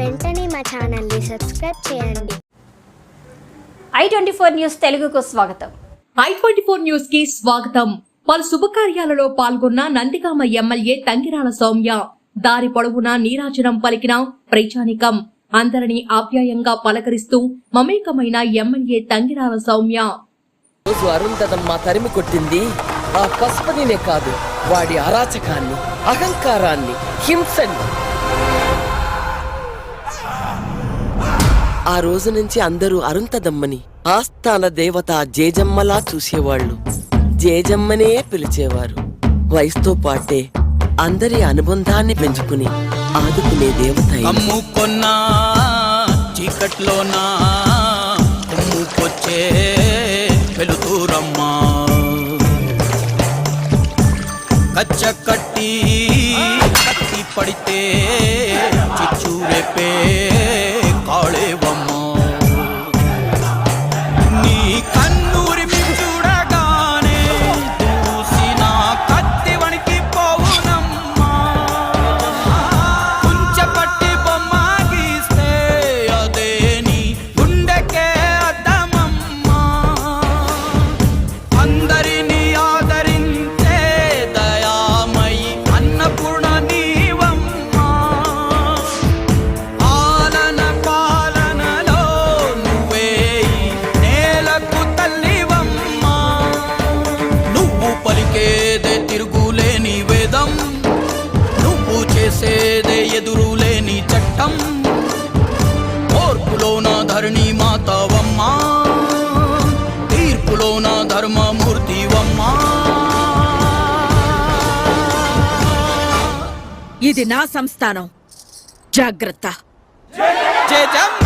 వెంటనే మా ఛానల్ని సబ్స్క్రైబ్ చేయండి. i24 న్యూస్ తెలుగుకు స్వాగతం. i24 న్యూస్ కి స్వాగతం. పలు శుభకార్యాలలో పాల్గొన్న నందిగామ ఎమ్మెల్యే తంగిరాల సౌమ్య దారి పొడవునా నీరాజనం పలికిన ప్రజానికం అందరినీ ఆప్యాయంగా పలకరిస్తూ మమేకమైన ఎమ్మెల్యే తంగిరాల సౌమ్య. రోజు అరుంధతమ్మ తరిమి కొట్టింది ఆ పసుపనినే కాదు, వాడి అరాచకాన్ని, అహంకారాన్ని, హింసని. ఆ రోజు నుంచి అందరూ అరుంధతమ్మని ఆస్థాన దేవత జేజమ్మలా చూసేవాళ్లు, జేజమ్మనే పిలిచేవారు. వయసుతో పాటే అందరి అనుబంధాన్ని పెంచుకుని ఆదుకునే దేవత. అమ్ముకొన్నా చీకట్లోనా అమ్ముకొచ్చే వెలుతురమ్మా, కచ్చ కట్టి కత్తి పడితే చిచ్చు రేపే కాళేవమ్మా. నీ కన్నూరి మీ చూడగానే చూసిన కత్తి వణికి పోవునమ్మా. కుంచపట్టి బొమ్మ గీస్తే అదే నీ గుండెకే అద్దమమ్మా. అందరినీ ఆదరించే దయామయి అన్నపూర్ణ నీవమ్మా. ఆలన పాలనలో నువ్వే నేలకు తల్లివమ్మా. నువ్వు పలికేదే తిరుగులేని వేదం, నువ్వు చేసేదే ఎదురులేని చట్టం. ఓర్పులోన ధరణి మాతవమ్మా, తీర్పులోన ధర్మమూర్తివమ్మా. ఇది నా సంస్థానం, జాగ్రత్త. జయజమ్మ